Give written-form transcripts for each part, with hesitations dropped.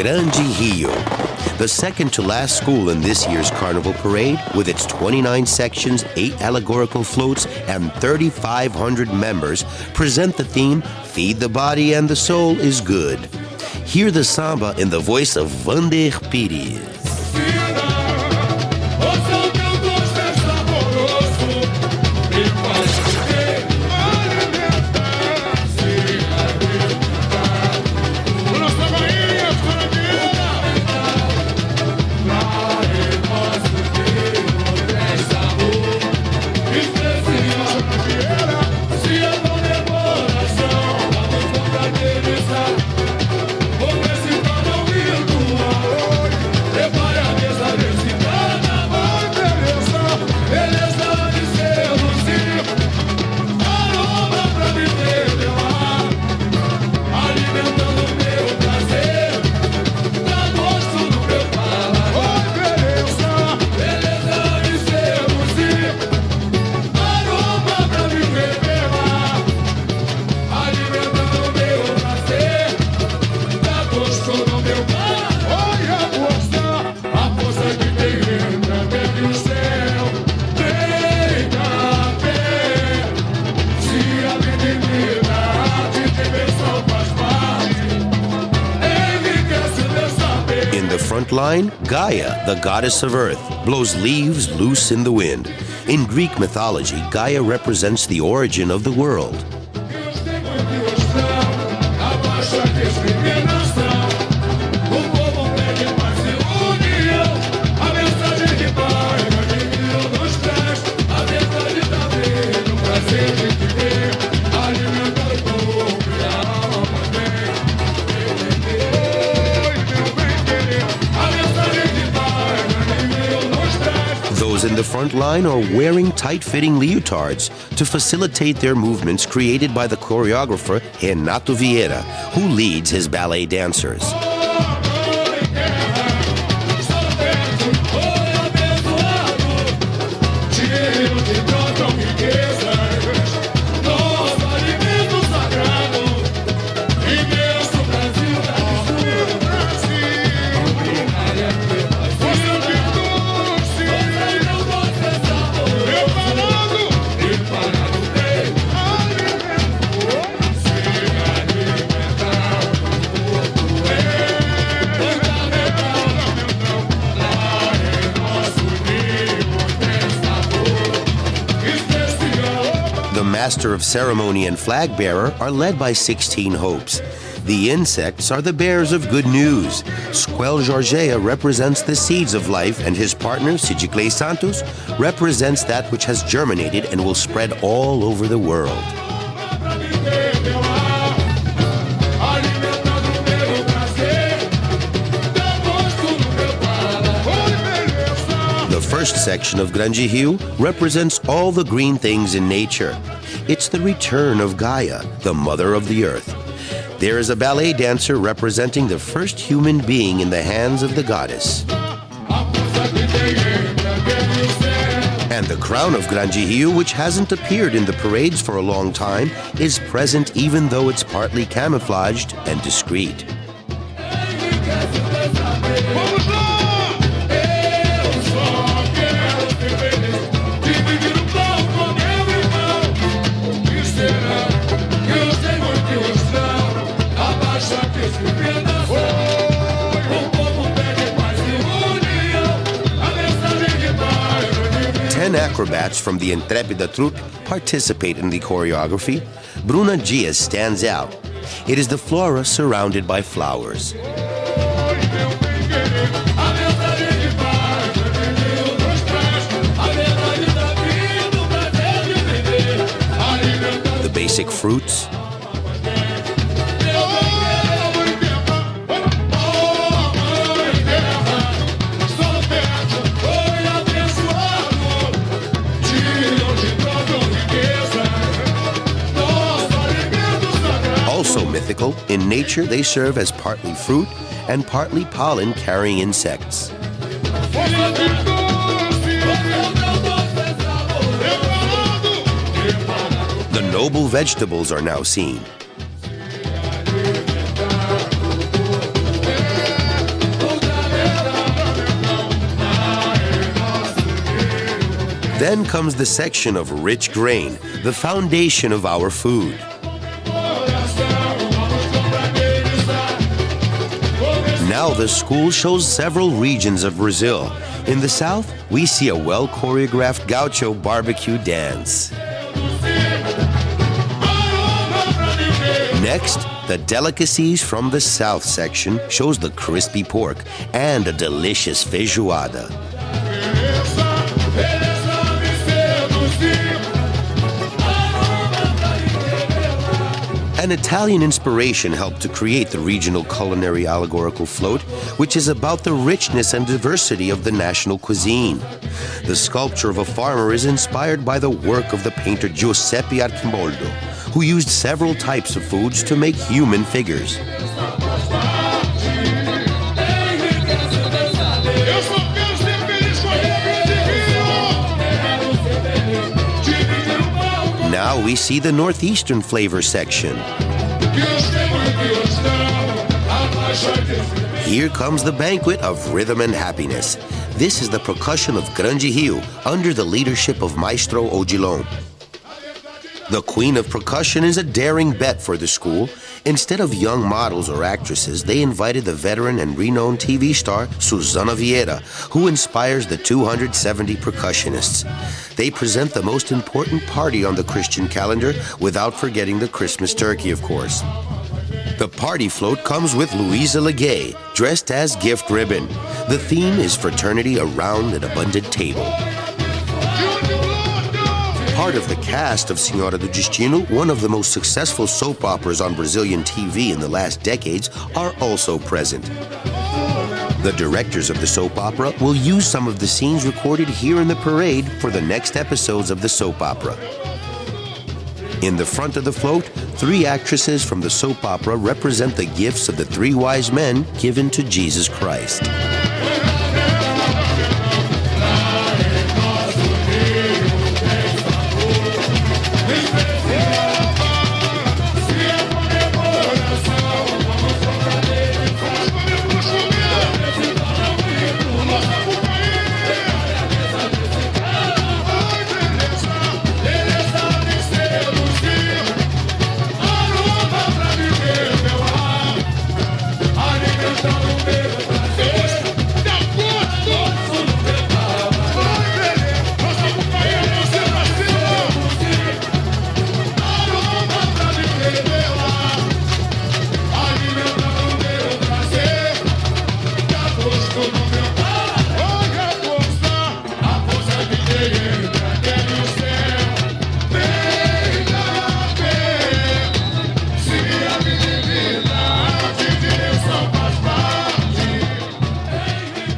Grande Rio, the second to last school in this year's Carnival parade, with its 29 sections, 8 allegorical floats, and 3,500 members, present the theme, Feed the Body and the Soul is Good. Hear the samba in the voice of Vander Pires. Front line, Gaia, the goddess of earth, blows leaves loose in the wind. In Greek mythology, Gaia represents the origin of the world. Those in the front line are wearing tight-fitting leotards to facilitate their movements, created by the choreographer Renato Vieira, who leads his ballet dancers. The master of ceremony and flag bearer are led by 16 hopes. The insects are the bearers of good news. Squel Georgia represents the seeds of life, and his partner, Sigicle Santos, represents that which has germinated and will spread all over the world. The first section of Grande Rio represents all the green things in nature. It's the return of Gaia, the mother of the earth. There is a ballet dancer representing the first human being in the hands of the goddess. And the crown of Grande Rio, which hasn't appeared in the parades for a long time, is present even though it's partly camouflaged and discreet. Acrobats from the Intrépida troupe participate in the choreography. Bruna Dias stands out. It is the flora surrounded by flowers. The basic fruits, also mythical, in nature they serve as partly fruit and partly pollen-carrying insects. The noble vegetables are now seen. Then comes the section of rich grain, the foundation of our food. Now the school shows several regions of Brazil. In the south, we see a well-choreographed gaucho barbecue dance. Next, the delicacies from the south section shows the crispy pork and a delicious feijoada. An Italian inspiration helped to create the regional culinary allegorical float, which is about the richness and diversity of the national cuisine. The sculpture of a farmer is inspired by the work of the painter Giuseppe Archimboldo, who used several types of foods to make human figures. Now we see the northeastern flavor section. Here comes the banquet of rhythm and happiness. This is the percussion of Grande Rio under the leadership of Maestro Odilon. The queen of percussion is a daring bet for the school. Instead of young models or actresses, they invited the veteran and renowned TV star Susana Vieira, who inspires the 270 percussionists. They present the most important party on the Christian calendar, without forgetting the Christmas turkey, of course. The party float comes with Luisa Legay, dressed as Gift Ribbon. The theme is fraternity around an abundant table. Part of the cast of Senhora do Destino, one of the most successful soap operas on Brazilian TV in the last decades, are also present. The directors of the soap opera will use some of the scenes recorded here in the parade for the next episodes of the soap opera. In the front of the float, 3 actresses from the soap opera represent the gifts of the 3 wise men given to Jesus Christ.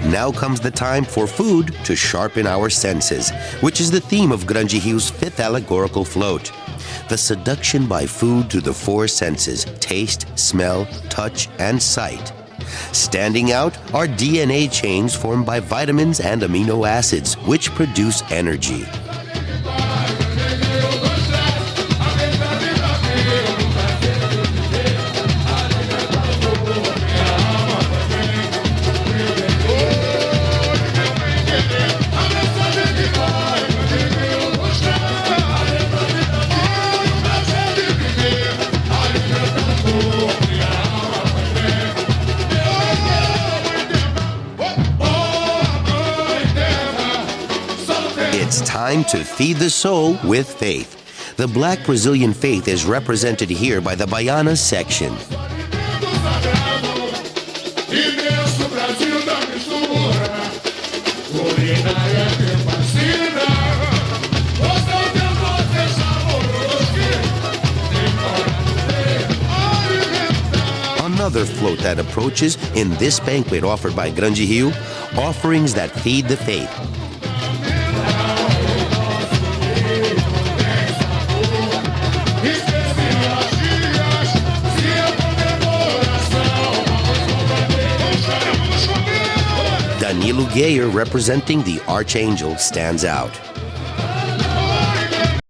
Now comes the time for food to sharpen our senses, which is the theme of Grande Rio's 5th allegorical float. The seduction by food through the 4 senses: taste, smell, touch, and sight. Standing out are DNA chains formed by vitamins and amino acids, which produce energy. It's time to feed the soul with faith. The Black Brazilian faith is represented here by the Baiana section. Another float that approaches in this banquet offered by Grande Rio, offerings that feed the faith. Danilo Gayer, representing the Archangel, stands out.